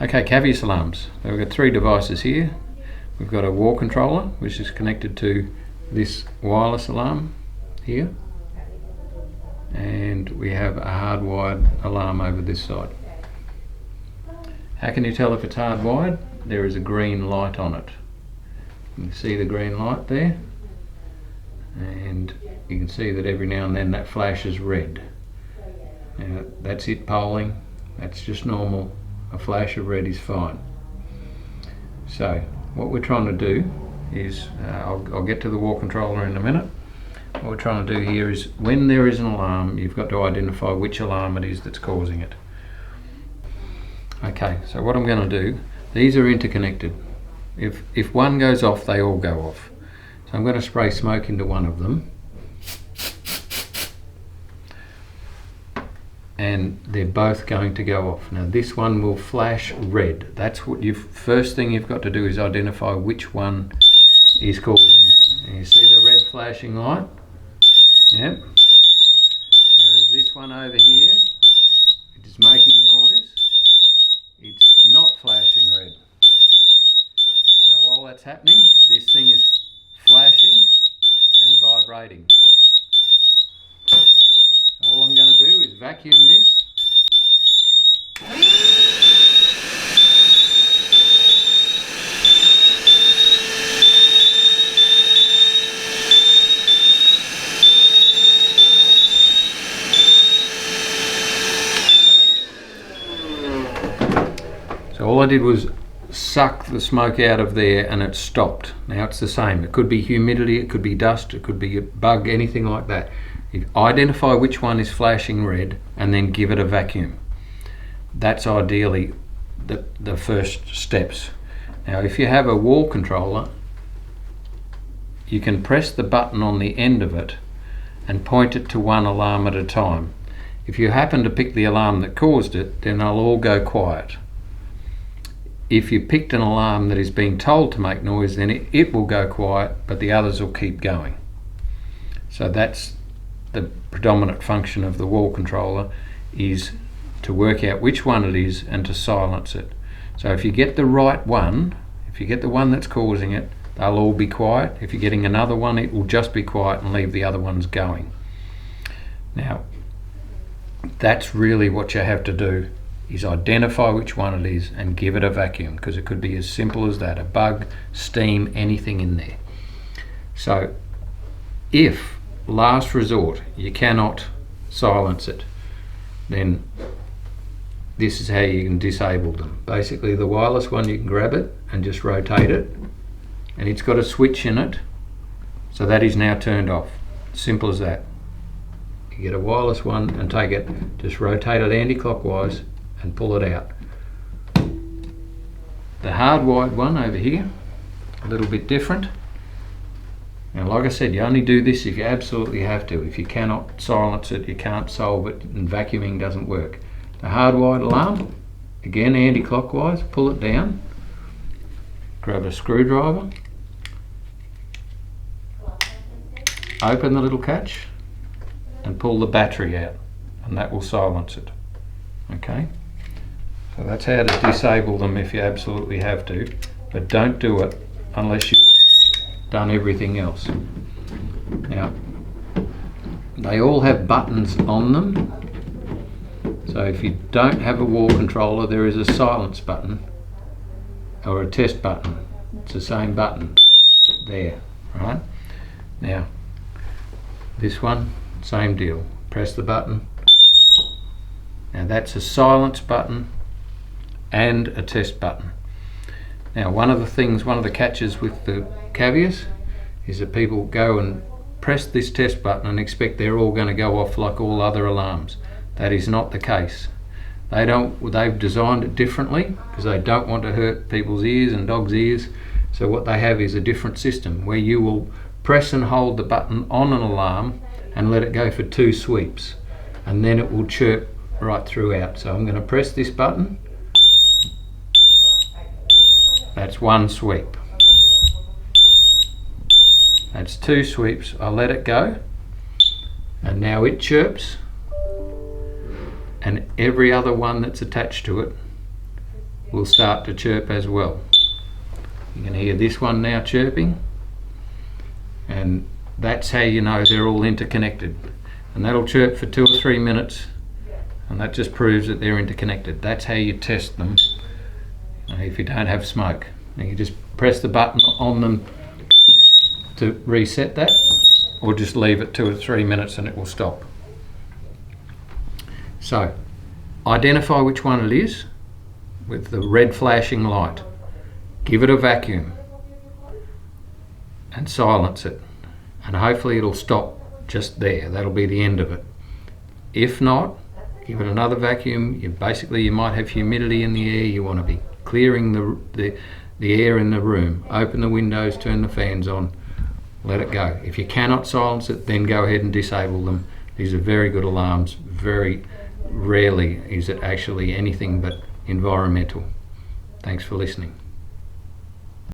Okay, Cavius alarms. So we've got three devices here. We've got a wall controller, which is connected to this wireless alarm here. And we have a hardwired alarm over this side. How can you tell if it's hardwired? There is a green light on it. You can see the green light there. And you can see that every now and then that flashes red. Now that's it polling. That's just normal. A flash of red is fine. So what we're trying to do is, I'll get to the wall controller in a minute. What we're trying to do here is, when there is an alarm, you've got to identify which alarm it is that's causing it. Okay, so what I'm going to do, these are interconnected. If one goes off, they all go off. So I'm going to spray smoke into one of them. And they're both going to go off. Now this one will flash red. That's what first thing you've got to do, is identify which one is causing it. And you see the red flashing light? Yep. Whereas this one over here, it is making noise. It's not flashing red. Now while that's happening, this thing is flashing and vibrating. All I'm going to do is vacuum this. So all I did was suck the smoke out of there and it stopped. Now it's the same. It could be humidity, it could be dust, it could be a bug, anything like that. You identify which one is flashing red and then give it a vacuum. That's ideally the first steps. Now if you have a wall controller, you can press the button on the end of it and point it to one alarm at a time. If you happen to pick the alarm that caused it, then they'll all go quiet. If you picked an alarm that is being told to make noise, then it will go quiet, but the others will keep going. So that's the predominant function of the wall controller, is to work out which one it is and to silence it. So if you get the right one, if you get the one that's causing it, they'll all be quiet. If you're getting another one, it will just be quiet and leave the other ones going. Now, that's really what you have to do, is identify which one it is and give it a vacuum, because it could be as simple as that, a bug, steam, anything in there. So if, last resort, you cannot silence it, then this is how you can disable them. Basically the wireless one, you can grab it and just rotate it, and it's got a switch in it, so that is now turned off. Simple as that. You get a wireless one and take it, just rotate it anti-clockwise and pull it out. The hardwired one over here, a little bit different. Now like I said, you only do this if you absolutely have to. If you cannot silence it, you can't solve it, and vacuuming doesn't work. The hardwired alarm, again anti-clockwise, pull it down, grab a screwdriver, open the little catch and pull the battery out, and that will silence it. Okay, so that's how to disable them if you absolutely have to, but don't do it unless you've done everything else. Now they all have buttons on them, so if you don't have a wall controller, there is a silence button or a test button. It's the same button there, right? Now this one, same deal, press the button. Now that's a silence button and a test button. Now one of the catches with the Cavius is that people go and press this test button and expect they're all going to go off like all other alarms. That is not the case. They've designed it differently because they don't want to hurt people's ears and dogs' ears. So what they have is a different system where you will press and hold the button on an alarm and let it go for 2 sweeps, and then it will chirp right throughout. So I'm going to press this button. That's 1 sweep. That's 2 sweeps. I'll let it go, and now it chirps, and every other one that's attached to it will start to chirp as well. You can hear this one now chirping, and that's how you know they're all interconnected. And that'll chirp for 2 or 3 minutes, and that just proves that they're interconnected. That's how you test them if you don't have smoke. Now you just press the button on them to reset that, or just leave it 2 or 3 minutes and it will stop. So identify which one it is with the red flashing light. Give it a vacuum and silence it, and hopefully it'll stop just there. That'll be the end of it. If not, give it another vacuum. You might have humidity in the air. You want to be clearing the air in the room. Open the windows, turn the fans on, let it go. If you cannot silence it, then go ahead and disable them. These are very good alarms. Very rarely is it actually anything but environmental. Thanks for listening.